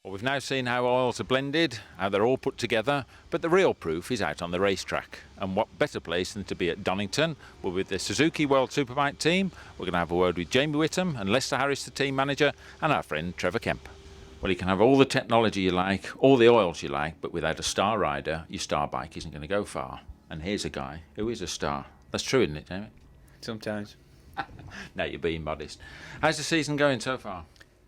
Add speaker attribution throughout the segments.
Speaker 1: Well, we've now seen how oils are blended, how they're all put together, but the real proof is out on the racetrack. And what better place than to be at Donington? We're with the Suzuki World Superbike team. We're going to have a word with Jamie Whitham and Lester Harris, the team manager, and our friend Trevor Kemp. Well, you can have all the technology you like, all the oils you like, but without a star rider, your star bike isn't going to go far. And here's a guy who is a star. That's true, isn't it, Jamie?
Speaker 2: Sometimes.
Speaker 1: No, you're being modest. How's the season going so far?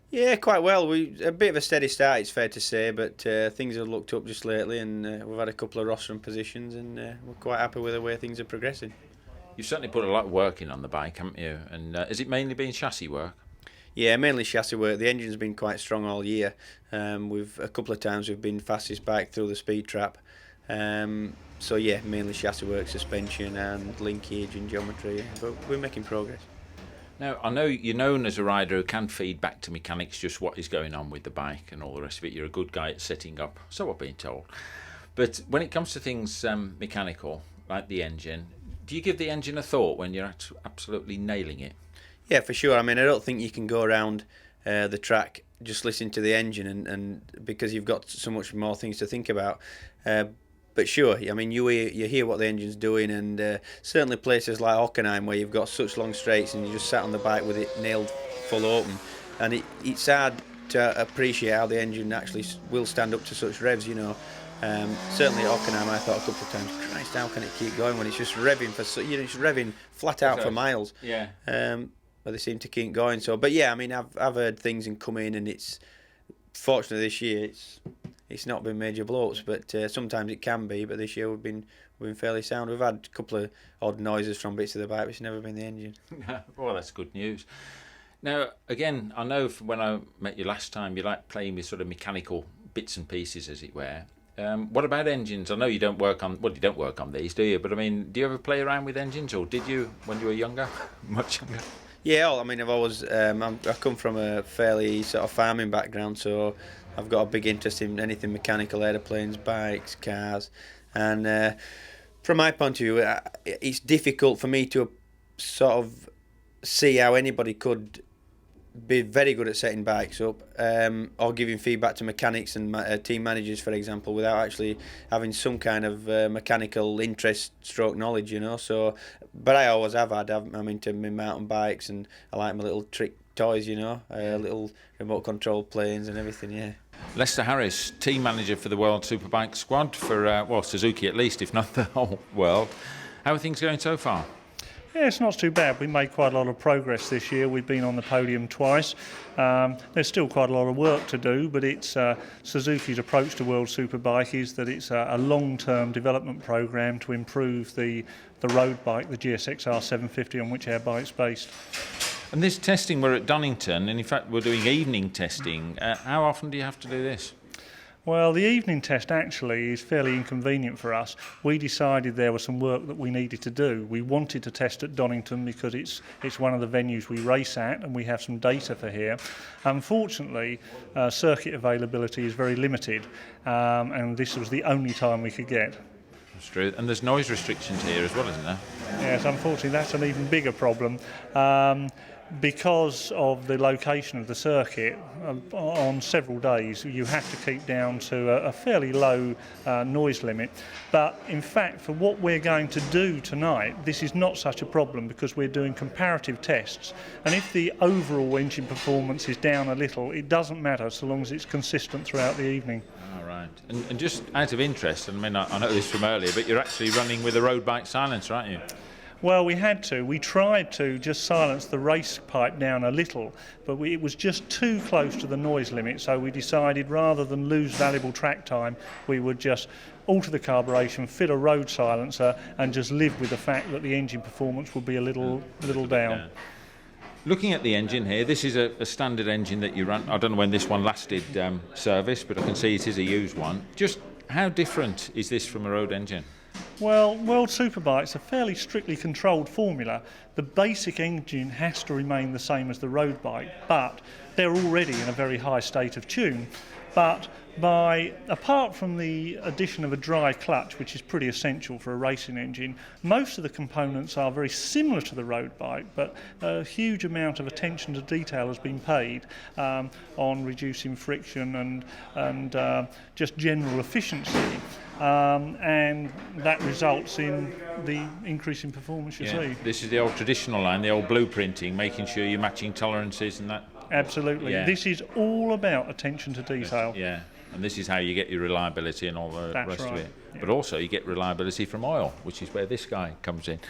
Speaker 2: Yeah, quite well. A bit of a steady start, it's fair to say, but things have looked up just lately, and we've had a couple of rostrum positions, and we're quite happy with the way things are progressing.
Speaker 1: You've certainly put a lot of work in on the bike, haven't you? And has it mainly been chassis work?
Speaker 2: Yeah, mainly chassis work. The engine's been quite strong all year. We've a couple of times we've been fastest bike through the speed trap. So yeah, mainly chassis work, suspension and linkage and geometry, but we're making progress.
Speaker 1: Now, I know you're known as a rider who can feed back to mechanics just what is going on with the bike and all the rest of it. You're a good guy at setting up, so I've been told. But when it comes to things mechanical, like the engine, do you give the engine a thought when you're absolutely nailing it?
Speaker 2: Yeah, for sure. I mean, I don't think you can go around the track just listening to the engine and because you've got so much more things to think about. But sure, I mean, you hear what the engine's doing, and certainly places like Hockenheim where you've got such long straights and you just sat on the bike with it nailed full open, and it's hard to appreciate how the engine actually will stand up to such revs, you know. Certainly at Hockenheim, I thought a couple of times, Christ, how can it keep going when it's just revving it's revving flat out for miles.
Speaker 1: Yeah.
Speaker 2: But they seem to keep going. So, but yeah, I mean, I've heard things and come in, and it's fortunately this year it's not been major blowups, but sometimes it can be. But this year we've been fairly sound. We've had a couple of odd noises from bits of the bike, but it's never been the engine.
Speaker 1: Well, that's good news. Now, again, I know from when I met you last time, you like playing with sort of mechanical bits and pieces, as it were. What about engines? I know you don't work on these, do you? But I mean, do you ever play around with engines, or did you when you were younger, much younger?
Speaker 2: Yeah, I mean, I've always I come from a fairly sort of farming background, so I've got a big interest in anything mechanical, aeroplanes, bikes, cars, and from my point of view, it's difficult for me to sort of see how anybody could be very good at setting bikes up or giving feedback to mechanics and team managers, for example, without actually having some kind of mechanical interest stroke knowledge, you know. So, but I always have had. I'm into my mountain bikes, and I like my little trick toys, you know, little remote control planes and everything, yeah.
Speaker 1: Lester Harris, team manager for the World Superbike squad for Suzuki at least, if not the whole world. How are things going so far?
Speaker 3: Yeah, it's not too bad. We made quite a lot of progress this year. We've been on the podium twice. There's still quite a lot of work to do, but it's Suzuki's approach to World Superbike is that it's a long-term development program to improve the road bike, the GSXR 750, on which our bike's based.
Speaker 1: And this testing, we're at Donington, and in fact we're doing evening testing. How often do you have to do this?
Speaker 3: Well, the evening test actually is fairly inconvenient for us. We decided there was some work that we needed to do. We wanted to test at Donington because it's one of the venues we race at, and we have some data for here. Unfortunately, circuit availability is very limited, and this was the only time we could get.
Speaker 1: That's true. And there's noise restrictions here as well, isn't there?
Speaker 3: Yes, unfortunately that's an even bigger problem. Because of the location of the circuit, on several days you have to keep down to a fairly low noise limit. But in fact, for what we're going to do tonight, this is not such a problem because we're doing comparative tests. And if the overall engine performance is down a little, it doesn't matter so long as it's consistent throughout the evening.
Speaker 1: All right. And just out of interest, I mean, I know this from earlier, but you're actually running with a road bike silencer, aren't you?
Speaker 3: Well, we had to. We tried to just silence the race pipe down a little, but it was just too close to the noise limit, so we decided rather than lose valuable track time, we would just alter the carburation, fit a road silencer, and just live with the fact that the engine performance would be a little down.
Speaker 1: Yeah. Looking at the engine here, this is a standard engine that you run. I don't know when this one last did service, but I can see it is a used one. Just how different is this from a road engine?
Speaker 3: Well, World Superbike's a fairly strictly controlled formula. The basic engine has to remain the same as the road bike, but they're already in a very high state of tune. But apart from the addition of a dry clutch, which is pretty essential for a racing engine, most of the components are very similar to the road bike, but a huge amount of attention to detail has been paid on reducing friction and just general efficiency. And that results in the increase in performance you see.
Speaker 1: This is the old traditional line, the old blueprinting, making sure you're matching tolerances and that.
Speaker 3: Absolutely.
Speaker 1: Yeah.
Speaker 3: This is all about attention to detail.
Speaker 1: Yeah, and this is how you get your reliability and all the rest of it.
Speaker 3: Yeah.
Speaker 1: But also you get reliability from oil, which is where this guy comes in.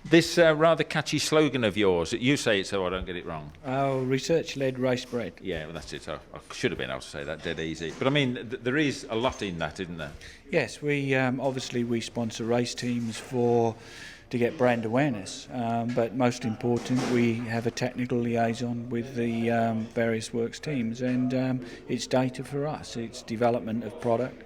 Speaker 1: This rather catchy slogan of yours, you say it so I don't get it wrong.
Speaker 4: Oh, research-led race bred.
Speaker 1: Yeah, well, that's it. I should have been able to say that dead easy. But I mean, there is a lot in that, isn't there?
Speaker 4: Yes, we obviously we sponsor race teams to get brand awareness, but most important, we have a technical liaison with the various works teams, and it's data for us. It's development of product.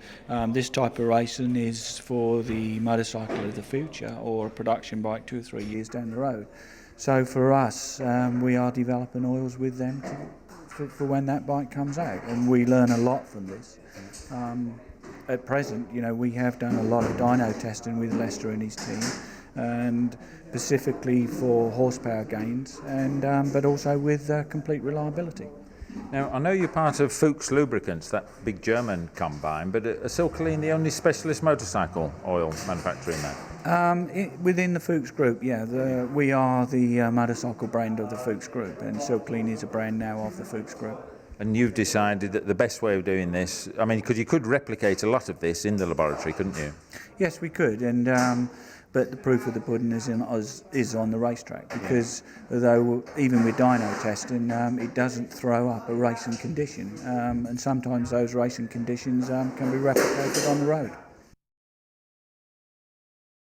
Speaker 4: This type of racing is for the motorcycle of the future, or a production bike 2 or 3 years down the road. So for us, we are developing oils with them for when that bike comes out, and we learn a lot from this. At present, we have done a lot of dyno testing with Lester and his team, and specifically for horsepower gains, and but also with complete reliability.
Speaker 1: Now, I know you're part of Fuchs Lubricants, that big German combine, but are Silkleen the only specialist motorcycle oil manufacturer in that?
Speaker 4: Within the Fuchs Group, we are the motorcycle brand of the Fuchs Group, and Silkleen is a brand now of the Fuchs Group.
Speaker 1: And you've decided that the best way of doing this, I mean, because you could replicate a lot of this in the laboratory, couldn't you?
Speaker 4: Yes, we could, and but the proof of the pudding is on the racetrack, because although even with dyno testing, it doesn't throw up a racing condition, and sometimes those racing conditions can be replicated on the road.